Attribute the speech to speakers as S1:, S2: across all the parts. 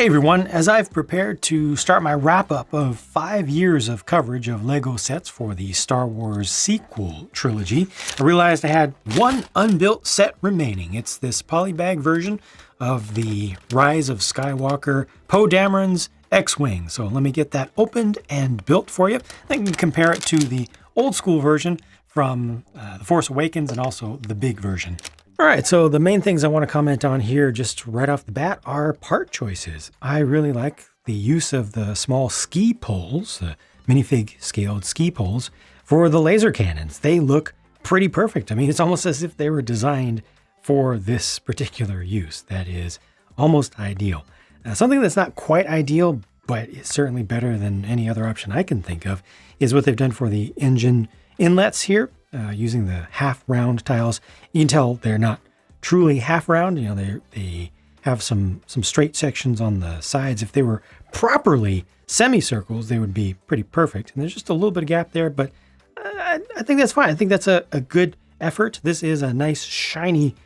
S1: Hey everyone, as I've prepared to start my wrap-up of 5 years of coverage of LEGO sets for the Star Wars sequel trilogy, I realized I had one unbuilt set remaining. It's this polybag version of the Rise of Skywalker Poe Dameron's X-Wing. So let me get that opened and built for you. I can compare it to the old school version from The Force Awakens and also the big version. All right, so the main things I want to comment on here just right off the bat are part choices. I really like the use of the small ski poles, the minifig scaled ski poles, for the laser cannons. They look pretty perfect. I mean, it's almost as if they were designed for this particular use. That is almost ideal. Something that's not quite ideal, but is certainly better than any other option I can think of, is what they've done for the engine inlets here. Using the half round tiles. You can tell they're not truly half round. You know, they have some straight sections on the sides. If they were properly semicircles, they would be pretty perfect. And there's just a little bit of gap there, but I think that's fine. I think that's a good effort. This is a nice shiny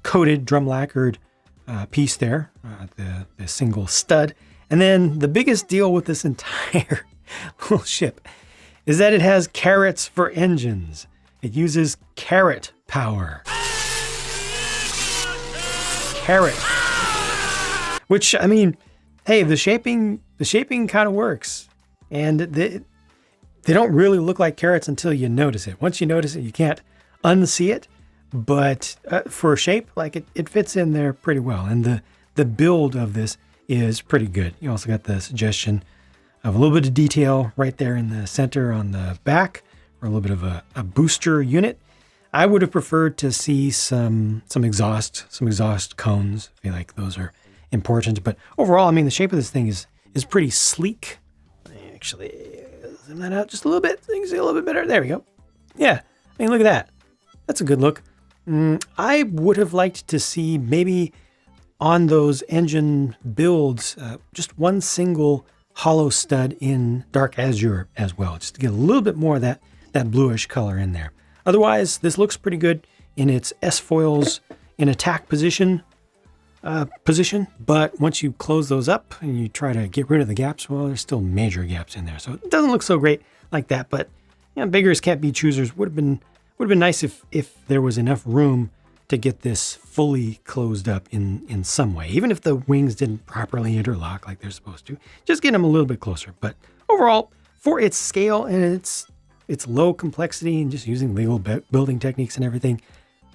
S1: coated drum lacquered piece there, the single stud. And then the biggest deal with this entire little ship is that it has carrots for engines. It uses carrot power. Carrot. Which, I mean, hey, the shaping kind of works. And they don't really look like carrots until you notice it. Once you notice it, you can't unsee it. But for shape, like it fits in there pretty well. And the build of this is pretty good. You also got the suggestion of a little bit of detail right there in the center on the back, or a little bit of a booster unit. I would have preferred to see some exhaust cones. I feel like those are important. But overall, I mean, the shape of this thing is pretty sleek. Actually, zoom that out just a little bit so you can see a little bit better. There we go. Yeah, I mean, look at that. That's a good look. I would have liked to see maybe on those engine builds, just one single hollow stud in dark azure as well, just to get a little bit more of that bluish color in there. Otherwise, this looks pretty good in its S-foils in attack position, but once you close those up and you try to get rid of the gaps, well, there's still major gaps in there. So it doesn't look so great like that, but you know, beggars can't be choosers. Would have been nice if there was enough room to get this fully closed up in some way. Even if the wings didn't properly interlock like they're supposed to, just get them a little bit closer. But overall, for its scale and its low complexity and just using legal building techniques and everything,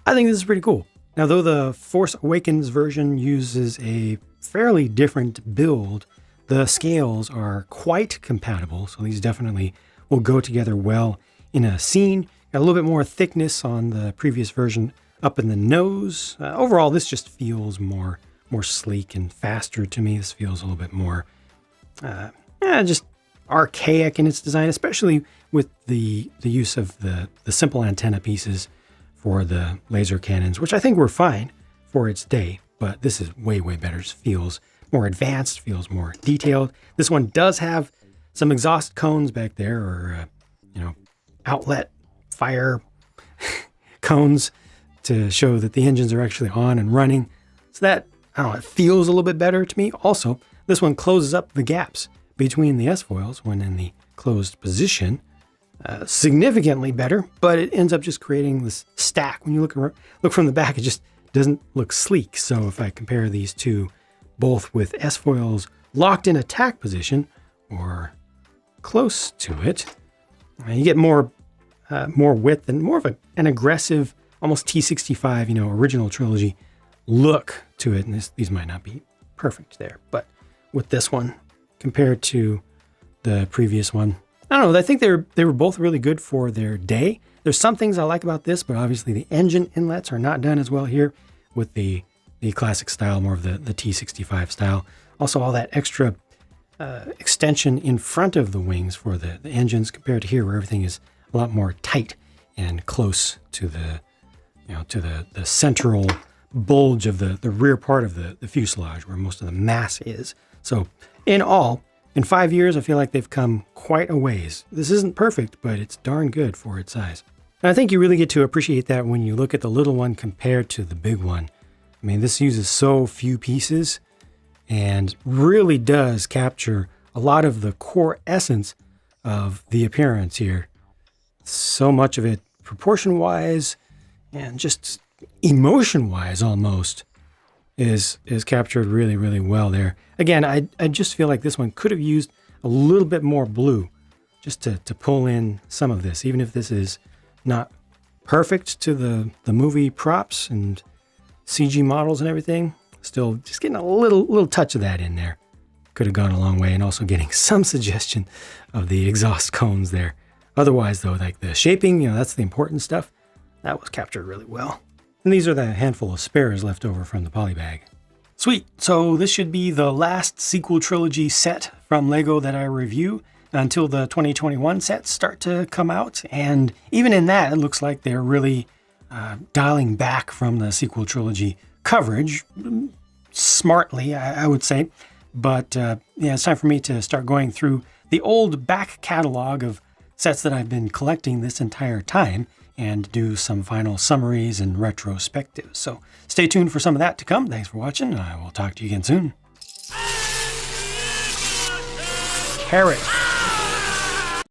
S1: I think this is pretty cool. Now, though the Force Awakens version uses a fairly different build, the scales are quite compatible. So these definitely will go together well in a scene. Got a little bit more thickness on the previous version up in the nose. Overall, this just feels more sleek and faster to me. This feels a little bit more just archaic in its design, especially with the use of the simple antenna pieces for the laser cannons, which I think were fine for its day, but this is way better. It feels more advanced, feels more detailed. This one does have some exhaust cones back there, or outlet fire cones to show that the engines are actually on and running. So that, I don't know, it feels a little bit better to me. Also, this one closes up the gaps between the S-foils when in the closed position significantly better, but it ends up just creating this stack. When you look from the back, it just doesn't look sleek. So if I compare these two, both with S-foils locked in attack position or close to it, you get more width and more of an aggressive, almost T65, original trilogy look to it. And these might not be perfect there, but with this one compared to the previous one, I don't know. I think they were both really good for their day. There's some things I like about this, but obviously the engine inlets are not done as well here with the classic style, more of the T65 style. Also, all that extra extension in front of the wings for the engines compared to here, where everything is a lot more tight and close to the central bulge of the rear part of the fuselage, where most of the mass is. So in all, in 5 years, I feel like they've come quite a ways. This isn't perfect, but it's darn good for its size. And I think you really get to appreciate that when you look at the little one compared to the big one. I mean, this uses so few pieces and really does capture a lot of the core essence of the appearance here. So much of it proportion-wise and just emotion-wise almost is captured really, really well there. Again, I just feel like this one could have used a little bit more blue just to pull in some of this, even if this is not perfect to the movie props and CG models and everything. Still just getting a little touch of that in there. Could have gone a long way, and also getting some suggestion of the exhaust cones there. Otherwise, though, like the shaping, that's the important stuff. That was captured really well. And these are the handful of spares left over from the polybag. Sweet. So this should be the last sequel trilogy set from LEGO that I review until the 2021 sets start to come out. And even in that, it looks like they're really dialing back from the sequel trilogy coverage smartly, I would say. But yeah, it's time for me to start going through the old back catalog of sets that I've been collecting this entire time and do some final summaries and retrospectives. So stay tuned for some of that to come. Thanks for watching. I will talk to you again soon. Carrot.